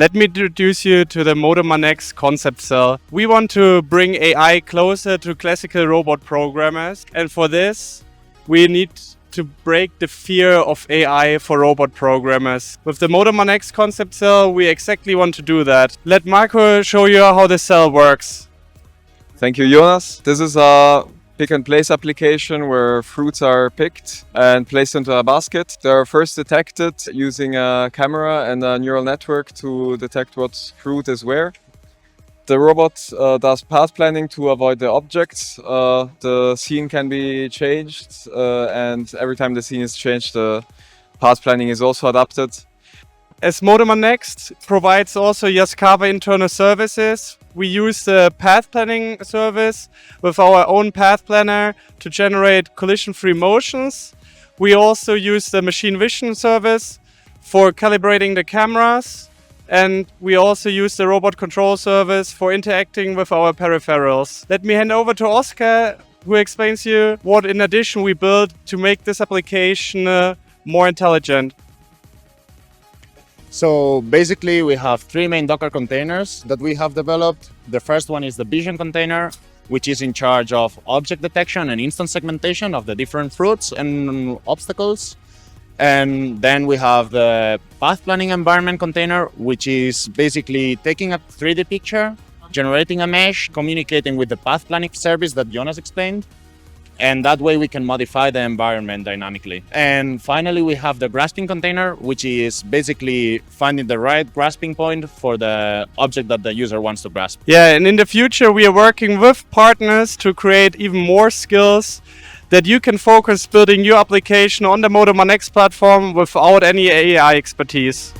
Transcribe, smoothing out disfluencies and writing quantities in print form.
Let me introduce you to the MOTOMAN NEXT Concept Cell. We want to bring AI closer to classical robot programmers, and for this we need to break the fear of AI for robot programmers. With the MOTOMAN NEXT Concept Cell we exactly want to do that. Let Marco show you how the cell works. Thank you, Jonas. This is a pick and place application where fruits are picked and placed into a basket. They are first detected using a camera and a neural network to detect what fruit is where. The robot does path planning to avoid the objects. The scene can be changed and every time the scene is changed, the path planning is also adapted. As MOTOMAN NEXT provides also Yaskawa internal services, we use the path planning service with our own path planner to generate collision-free motions. We also use the machine vision service for calibrating the cameras, and we also use the robot control service for interacting with our peripherals. Let me hand over to Oscar, who explains you what in addition we built to make this application more intelligent. So basically we have three main Docker containers that we have developed. The first one is the vision container, which is in charge of object detection and instance segmentation of the different fruits and obstacles. And then we have the path planning environment container, which is basically taking a 3D picture, generating a mesh, communicating with the path planning service that Jonas explained. And that way we can modify the environment dynamically. And finally, we have the grasping container, which is basically finding the right grasping point for the object that the user wants to grasp. Yeah, and in the future we are working with partners to create even more skills that you can focus building your application on the MOTOMAN NEXT platform without any AI expertise.